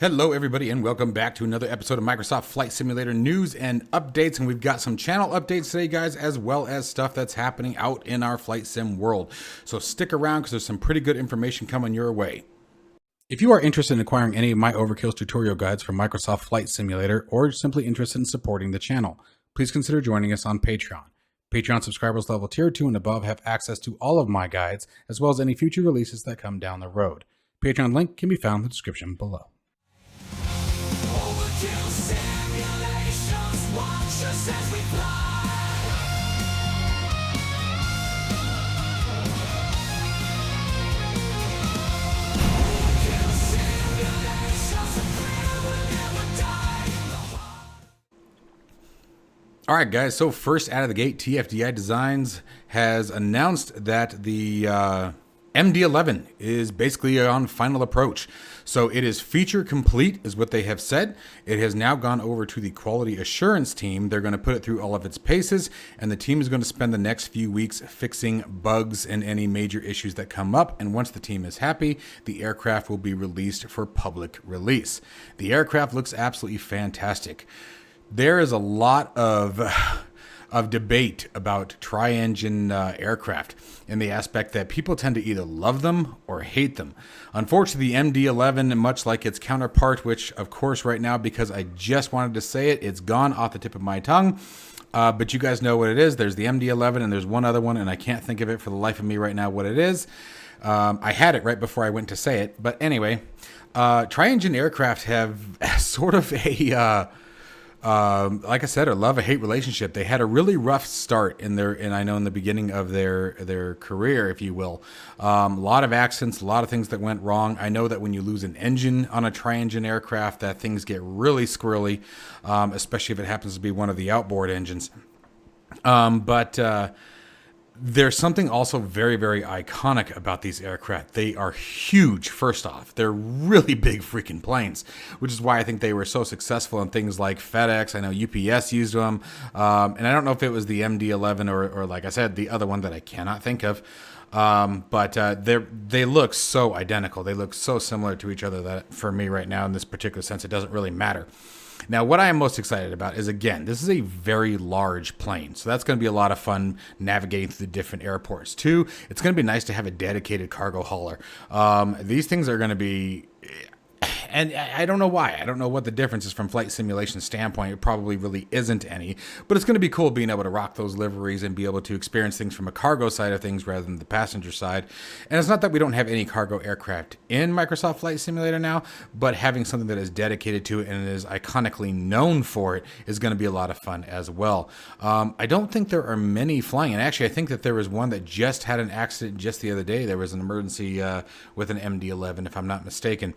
Hello, everybody, and welcome back to another episode of Microsoft Flight Simulator news and updates. And we've got some channel updates today, guys, as well as stuff that's happening out in our flight sim world. So stick around because there's some pretty good information coming your way. If you are interested in acquiring any of my Overkills tutorial guides from Microsoft Flight Simulator, or simply interested in supporting the channel, please consider joining us on Patreon. Patreon subscribers level tier 2 and above have access to all of my guides, as well as any future releases that come down the road. Patreon link can be found in the description below. All right, guys, so first out of the gate, TFDI Designs has announced that the MD-11 is basically on final approach. So it is feature complete is what they have said. It has now gone over to the quality assurance team. They're going to put it through all of its paces, and the team is going to spend the next few weeks fixing bugs and any major issues that come up. And once the team is happy, the aircraft will be released for public release. The aircraft looks absolutely fantastic. There is a lot of debate about tri-engine aircraft in the aspect that people tend to either love them or hate them. Unfortunately, the MD-11, much like its counterpart, which of course right now, because I just wanted to say it, it's gone off the tip of my tongue. But you guys know what it is. There's the MD-11 and there's one other one, and I can't think of it for the life of me right now what it is. I had it right before I went to say it. But anyway, tri-engine aircraft have sort of a... like I said, a love-hate relationship. They had a really rough start in the beginning of their career, if you will. A lot of accidents, a lot of things that went wrong. I know that when you lose an engine on a tri-engine aircraft, that things get really squirrely, especially if it happens to be one of the outboard engines. There's something also very, very iconic about these aircraft. They are huge, first off. They're really big freaking planes, which is why I think they were so successful in things like FedEx. I know UPS used them. And I don't know if it was the MD-11 or like I said, the other one that I cannot think of. They look so identical. They look so similar to each other that for me right now in this particular sense, it doesn't really matter. Now, what I am most excited about is, again, this is a very large plane. So that's going to be a lot of fun navigating through the different airports. Two, it's going to be nice to have a dedicated cargo hauler. These things are going to be... And I don't know why. I don't know what the difference is from flight simulation standpoint. It probably really isn't any. But it's going to be cool being able to rock those liveries and be able to experience things from a cargo side of things rather than the passenger side. And it's not that we don't have any cargo aircraft in Microsoft Flight Simulator now, but having something that is dedicated to it and is iconically known for it is going to be a lot of fun as well. I don't think there are many flying. And actually, I think that there was one that just had an accident just the other day. There was an emergency with an MD-11, if I'm not mistaken.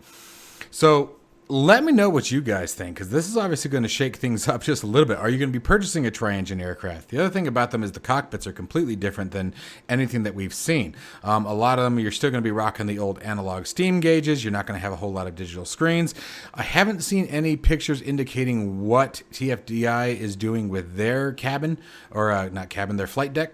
So let me know what you guys think, because this is obviously going to shake things up just a little bit. Are you going to be purchasing a tri-engine aircraft? The other thing about them is the cockpits are completely different than anything that we've seen. A lot of them, you're still going to be rocking the old analog steam gauges. You're not going to have a whole lot of digital screens. I haven't seen any pictures indicating what TFDI is doing with their cabin, or not cabin, their flight deck.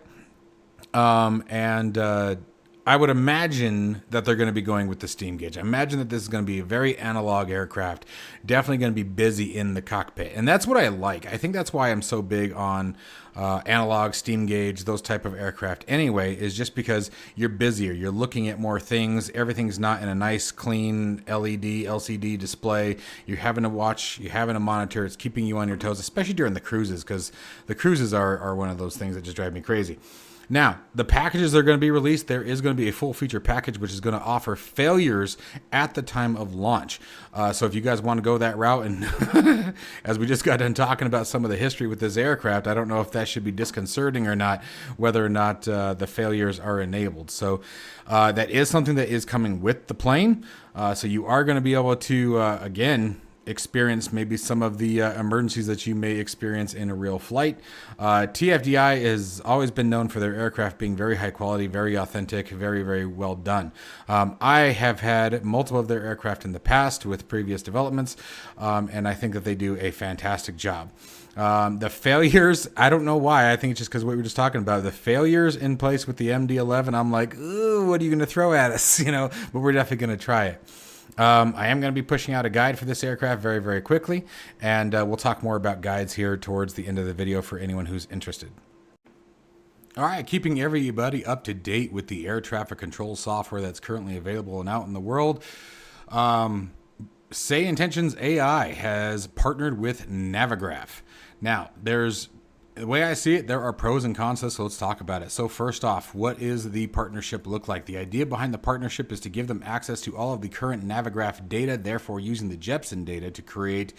I would imagine that they're going to be going with the steam gauge. I imagine that this is going to be a very analog aircraft, definitely going to be busy in the cockpit. And that's what I like. I think that's why I'm so big on analog, steam gauge, those type of aircraft anyway, is just because you're busier. You're looking at more things. Everything's not in a nice, clean LED, LCD display. You're having to watch, you're having to monitor. It's keeping you on your toes, especially during the cruises, because the cruises are one of those things that just drive me crazy. Now, the packages that are going to be released, there is going to be a full feature package, which is going to offer failures at the time of launch. So if you guys want to go that route, and as we just got done talking about some of the history with this aircraft, I don't know if that should be disconcerting or not, whether or not the failures are enabled. So that is something that is coming with the plane. So you are going to be able to, again, experience maybe some of the emergencies that you may experience in a real flight. TFDI has always been known for their aircraft being very high quality, very authentic, very, very well done. I have had multiple of their aircraft in the past with previous developments, and I think that they do a fantastic job. The failures, I don't know why. I think it's just because what we were just talking about. The failures in place with the MD-11, I'm like, ooh, what are you going to throw at us? But we're definitely going to try it. I am going to be pushing out a guide for this aircraft very, very quickly, and we'll talk more about guides here towards the end of the video for anyone who's interested. All right, keeping everybody up to date with the air traffic control software that's currently available and out in the world. SayIntentionsAI has partnered with Navigraph. Now, the way I see it, there are pros and cons to this, so let's talk about it. So first off, what is the partnership look like? The idea behind the partnership is to give them access to all of the current Navigraph data, therefore using the Jepsen data to create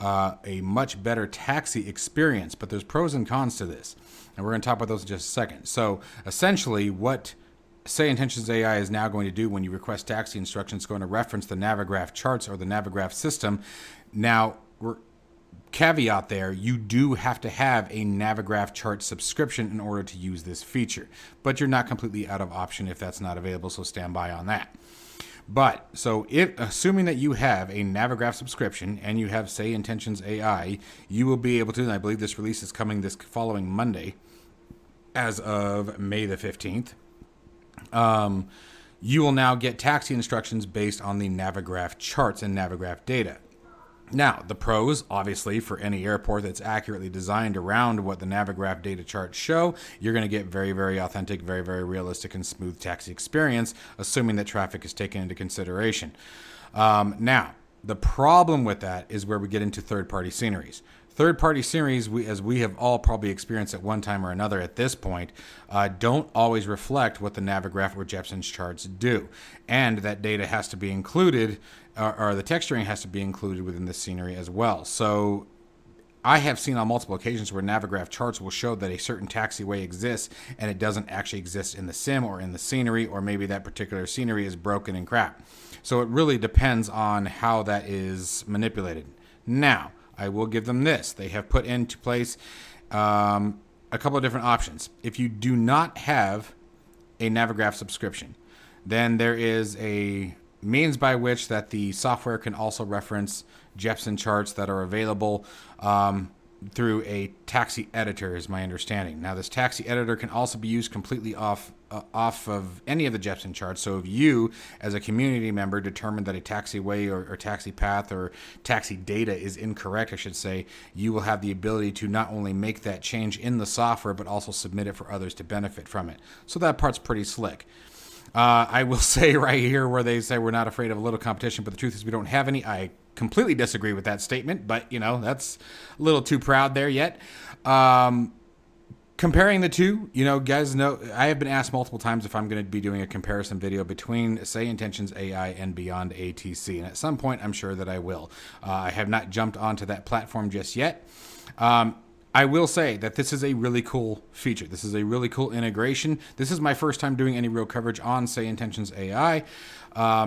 a much better taxi experience. But there's pros and cons to this, and we're going to talk about those in just a second. So essentially, what SayIntentionsAI is now going to do when you request taxi instructions, going to reference the Navigraph charts or the Navigraph system. Now, caveat there, you do have to have a Navigraph chart subscription in order to use this feature, but you're not completely out of option if that's not available, so stand by on that. But so assuming that you have a Navigraph subscription and you have SayIntentionsAI, you will be able to, and I believe this release is coming this following Monday as of May the 15th, you will now get taxi instructions based on the Navigraph charts and Navigraph data. Now, the pros, obviously, for any airport that's accurately designed around what the Navigraph data charts show, you're going to get very, very authentic, very, very realistic and smooth taxi experience, assuming that traffic is taken into consideration. Now, the problem with that is where we get into third-party sceneries. Third-party sceneries, as we have all probably experienced at one time or another at this point, don't always reflect what the Navigraph or Jepsen's charts do. And that data has to be included, or the texturing has to be included within the scenery as well. So I have seen on multiple occasions where Navigraph charts will show that a certain taxiway exists and it doesn't actually exist in the sim or in the scenery, or maybe that particular scenery is broken and crap. So it really depends on how that is manipulated. Now, I will give them this. They have put into place a couple of different options. If you do not have a Navigraph subscription, then there is a means by which that the software can also reference Jepsen charts that are available through a taxi editor, is my understanding. Now, this taxi editor can also be used completely off of any of the Jepsen charts. So if you, as a community member, determine that a taxiway or taxi path or taxi data is incorrect, I should say, you will have the ability to not only make that change in the software, but also submit it for others to benefit from it. So that part's pretty slick. I will say right here where they say we're not afraid of a little competition, but the truth is we don't have any. I completely disagree with that statement, but, that's a little too proud there yet. Comparing the two, guys know, I have been asked multiple times if I'm going to be doing a comparison video between SayIntentionsAI and Beyond ATC, and at some point I'm sure that I will. I have not jumped onto that platform just yet. I will say that this is a really cool feature. This is a really cool integration. This is my first time doing any real coverage on SayIntentionsAI.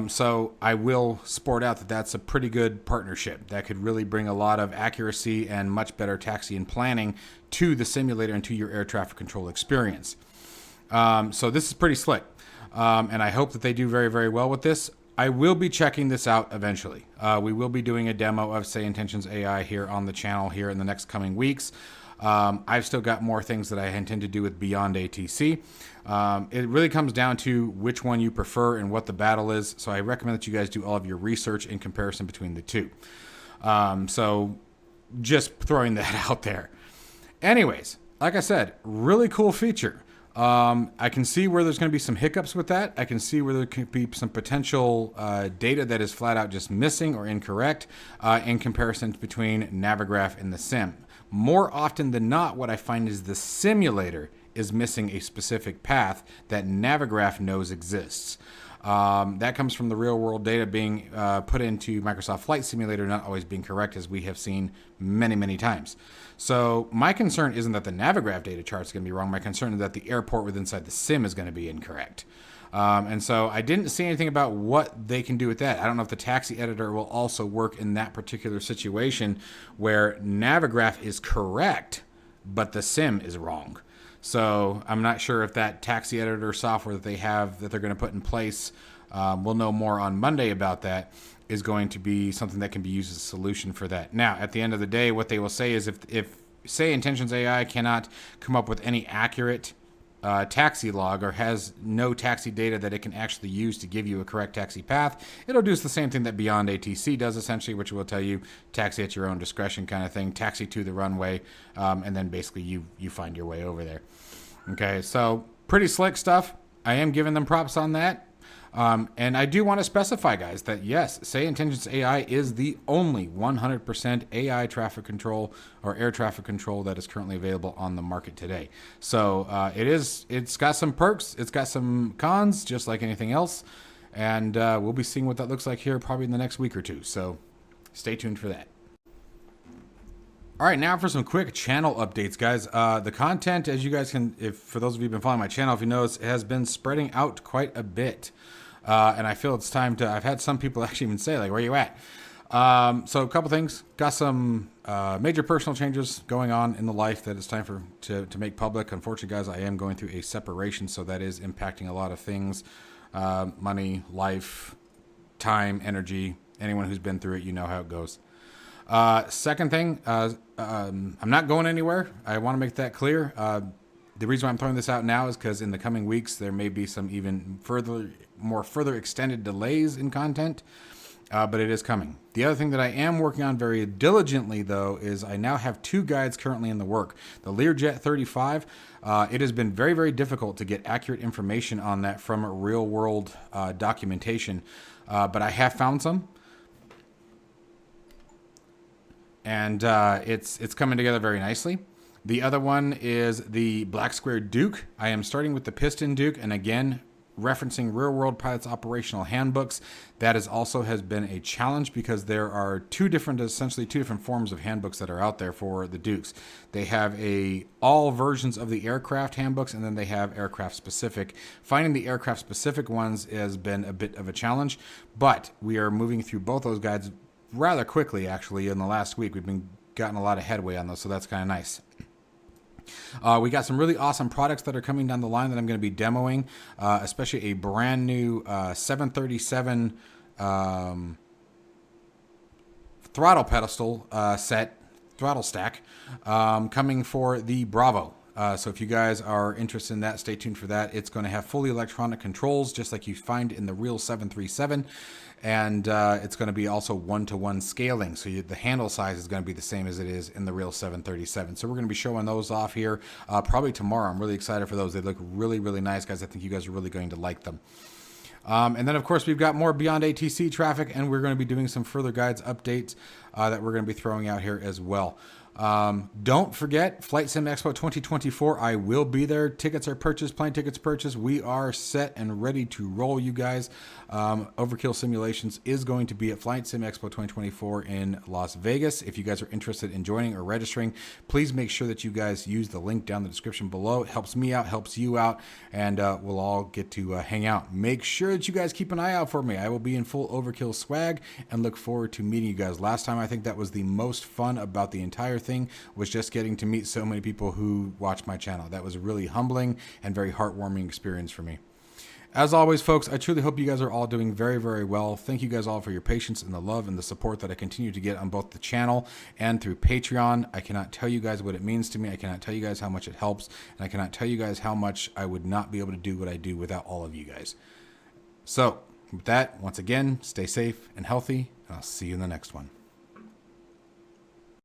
So I will sport out that that's a pretty good partnership that could really bring a lot of accuracy and much better taxi and planning to the simulator and to your air traffic control experience. So this is pretty slick. And I hope that they do very, very well with this. I will be checking this out eventually. We will be doing a demo of SayIntentionsAI here on the channel here in the next coming weeks. I've still got more things that I intend to do with Beyond ATC. It really comes down to which one you prefer and what the battle is. So I recommend that you guys do all of your research in comparison between the two. So just throwing that out there. Anyways, like I said, really cool feature. I can see where there's going to be some hiccups with that. I can see where there could be some potential data that is flat out just missing or incorrect in comparison between Navigraph and the sim. More often than not, what I find is the simulator is missing a specific path that Navigraph knows exists. That comes from the real world data being put into Microsoft Flight Simulator not always being correct, as we have seen many, many times. So my concern isn't that the Navigraph data chart is going to be wrong. My concern is that the airport within inside the sim is going to be incorrect. And so I didn't see anything about what they can do with that. I don't know if the taxi editor will also work in that particular situation where Navigraph is correct, but the sim is wrong. So I'm not sure if that taxi editor software that they have that they're going to put in place, we'll know more on Monday about that, is going to be something that can be used as a solution for that. Now, at the end of the day, what they will say is if SayIntentionsAI cannot come up with any accurate taxi log or has no taxi data that it can actually use to give you a correct taxi path, it'll do the same thing that Beyond ATC does essentially, which will tell you taxi at your own discretion kind of thing, taxi to the runway, and then basically you find your way over there. Okay, so pretty slick stuff. I am giving them props on that. And I do want to specify, guys, that yes, SayIntentionsAI is the only 100% AI traffic control or air traffic control that is currently available on the market today. So it's got some perks, it's got some cons, just like anything else. And we'll be seeing what that looks like here probably in the next week or two. So stay tuned for that. All right, now for some quick channel updates, guys. The content, as you guys can, for those of you who've been following my channel, if you notice, it has been spreading out quite a bit. And I feel it's time to, I've had some people actually even say, like, where you at? So a couple things. Got some major personal changes going on in the life that it's time to make public. Unfortunately, guys, I am going through a separation, so that is impacting a lot of things. Money, life, time, energy. Anyone who's been through it, you know how it goes. Second thing, I'm not going anywhere. I want to make that clear. The reason why I'm throwing this out now is because in the coming weeks, there may be some even further extended delays in content, but it is coming. The other thing that I am working on very diligently, though, is I now have 2 guides currently in the work. The Learjet 35, it has been very, very difficult to get accurate information on that from real-world documentation, but I have found some. And it's coming together very nicely. The other one is the Black Square Duke. I am starting with the Piston Duke, and again, referencing real-world pilots operational handbooks. That has been a challenge because there are essentially two different forms of handbooks that are out there for the Dukes. They have all versions of the aircraft handbooks, and then they have aircraft specific. Finding the aircraft specific ones has been a bit of a challenge, but we are moving through both those guides rather quickly. Actually, in the last week, we've been gotten a lot of headway on those, so that's kind of nice. We got some really awesome products that are coming down the line that I'm going to be demoing, especially a brand new 737 throttle pedestal throttle stack coming for the Bravo. So if you guys are interested in that, stay tuned for that. It's going to have fully electronic controls, just like you find in the real 737. And it's going to be also one-to-one scaling. So the handle size is going to be the same as it is in the real 737. So we're going to be showing those off here probably tomorrow. I'm really excited for those. They look really, really nice, guys. I think you guys are really going to like them. And then, of course, we've got more Beyond ATC traffic, and we're going to be doing some further guides updates that we're going to be throwing out here as well. Don't forget Flight Sim Expo 2024. I will be there. Tickets are purchased, plane tickets purchased. We are set and ready to roll, you guys. Overkill Simulations is going to be at Flight Sim Expo 2024 in Las Vegas. If you guys are interested in joining or registering, please make sure that you guys use the link down in the description below. It helps me out, helps you out, and we'll all get to hang out. Make sure that you guys keep an eye out for me. I will be in full Overkill swag and look forward to meeting you guys. Last time, I think that was the most fun about the entire thing, was just getting to meet so many people who watch my channel. That was a really humbling and very heartwarming experience for me. As always, folks, I truly hope you guys are all doing very, very well. Thank you guys all for your patience and the love and the support that I continue to get on both the channel and through Patreon. I cannot tell you guys what it means to me. I cannot tell you guys how much it helps. And I cannot tell you guys how much I would not be able to do what I do without all of you guys. So with that, once again, stay safe and healthy, and I'll see you in the next one.